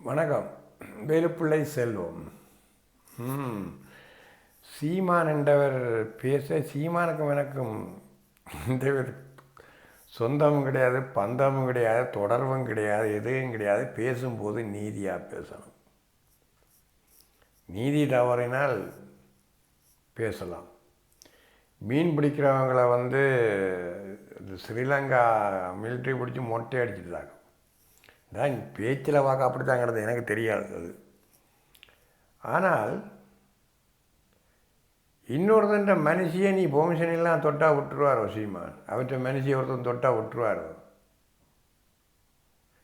வணக்கம். வேலுப்பிள்ளை செல்வம். சீமான் என்றவர் பேச சீமானுக்கும் எனக்கும் இந்த சொந்தமும் கிடையாது, பந்தமும் கிடையாது, தொடர்பும் கிடையாது, எதுவும் கிடையாது. பேசும்போது நீதியாக பேசணும். நீதி தவறினால் பேசலாம். மீன் பிடிக்கிறவங்கள ஸ்ரீலங்கா மிலிட்ரி பிடிச்சி மொட்டை அடிச்சுட்டாங்க. தான் பேச்சில் வாக்க அப்படி தான் கிடந்தது, எனக்கு தெரியாது அது. ஆனால் இன்னொருத்தன்ற மனுஷியை நீ பொமிஷனெல்லாம் தொட்டா விட்டுருவாரோ சீமான்? அவற்றை மனுஷியை ஒருத்தன் தொட்டா விட்டுருவாரோ?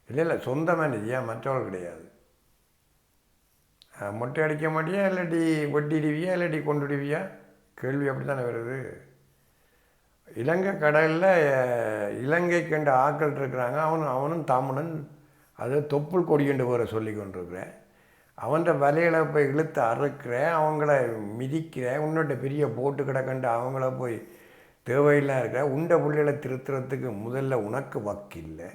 இல்லை சொந்த மனுஷியா, மற்றவள் கிடையாது. மொட்டை அடிக்க மாட்டியா, இல்லாட்டி வெட்டிடுவியா, இல்லாட்டி கொண்டுடுவியா? கேள்வி அப்படி தானே வருது. இலங்கை கடலில் இலங்கை கண்ட ஆக்கள் இருக்கிறாங்க. அவனும் தமிழன், அது தொப்புள் கொடியண்டு போகிற சொல்லி கொண்டிருக்கிறேன். அவன்கிட்ட வலைகளை போய் இழுத்து அறுக்கிறேன், அவங்கள மிதிக்கிறேன். உன்னோட பெரிய போட்டு கிடக்கண்டு அவங்கள போய் தேவையில்லாம் இருக்கிற உண்டை புள்ளிகளை திருத்துறதுக்கு முதல்ல உனக்கு வக்கில்லை.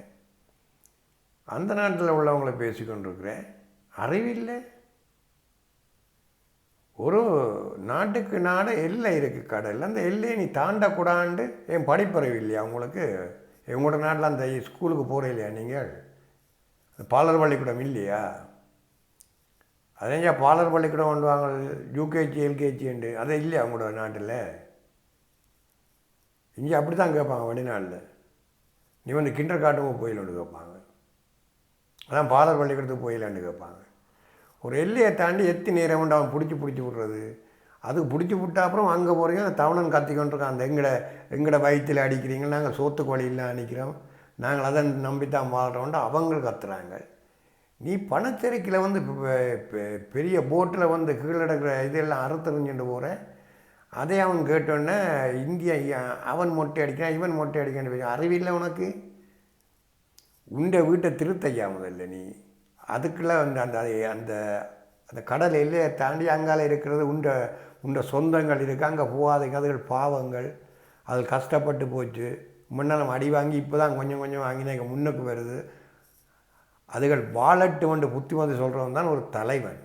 அந்த நாட்டில் உள்ளவங்களை பேசி கொண்டிருக்கிறேன். அறிவில்லை. ஒரு நாட்டுக்கு நாடு எல்லை இருக்குது கடலில். அந்த எல்லையை நீ தாண்டக்கூடாண்டு என் படிப்பறிவு இல்லையா உங்களுக்கு? எங்களோட நாட்டில் அந்த ஸ்கூலுக்கு போகிற இல்லையா நீங்கள்? பாலர் பள்ளிக்கூடம் இல்லையா? அதே பாலர் பள்ளிக்கூடம் கொண்டு வாங்க, யூகேஜி எல்கேஜிண்டு அதை இல்லையா அவங்களோட நாட்டில்? இங்கே அப்படி தான் கேட்பாங்க வெளிநாட்டில். நீ கிண்டர் காட்டுமோ போயிடலான்னு கேட்பாங்க. அதான் பாலர் பள்ளிக்கூடத்துக்கு போயிடலான்னு கேட்பாங்க. ஒரு எல்லையை தாண்டி எத்தி நேரம் கொண்டு அவன் பிடிச்சி விட்றது. அதுக்கு பிடிச்சி விட்டா அப்புறம் அங்கே போகிறீங்க, அந்த தவணன் கத்திக்கொண்டிருக்கான். அந்த எங்கட வயிற்றில் அடிக்கிறீங்க, நாங்கள் சோத்துக்கு வழியில் அடிக்கிறோம், நாங்கள் அதை நம்பித்தான் வாழ்கிறோம்ட்டு அவங்க கத்துறாங்க. நீ பணச்சரிக்கையில் பெரிய போட்டில் கீழடக்கிற இதெல்லாம் அறுத்தறிஞ்சுட்டு போகிற. அதே அவன் கேட்டோன்னே அவன் மொட்டை அடிக்கிறான், இவன் மொட்டை அடிக்கிறான். அறிவில்லை உனக்கு? உண்ட வீட்டை திருத்தையா முதல்ல நீ. அதுக்குள்ளே அந்த அந்த அந்த கடல் எல்லையை தாண்டி அங்கால இருக்கிறது உண்ட சொந்தங்கள் இருக்குது. அங்கே போகாதீங்க, அதுகள் பாவங்கள், அது கஷ்டப்பட்டு போச்சு. முன்னால் அடி வாங்கி இப்போ தான் கொஞ்சம் கொஞ்சம் வாங்கினா முன்னுக்கு வருது. அதுகள் வாழட்டு புத்தி சொல்கிறவன் தான் ஒரு தலைவன்.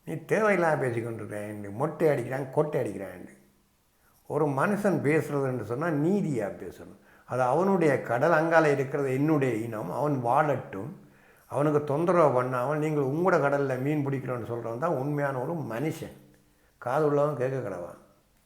நீ தேவையில்லாம பேசிக்கொண்டிருக்கிறேன். மொட்டை அடிக்கிறான், கொட்டை அடிக்கிறான். ஒரு மனுஷன் பேசுகிறதுன்னு சொன்னால் நீதியாக பேசணும். அது அவனுடைய கடல், அங்கால இருக்கிறது என்னுடைய இனம், அவன் வாழட்டும், அவனுக்கு தொந்தரவு பண்ணாமல் நீங்கள் உங்களோட கடலில் மீன் பிடிக்கிறோன்னு சொல்கிறவன் தான் உண்மையான ஒரு மனுஷன். காது உள்ளவன் கேட்க கிடவான்.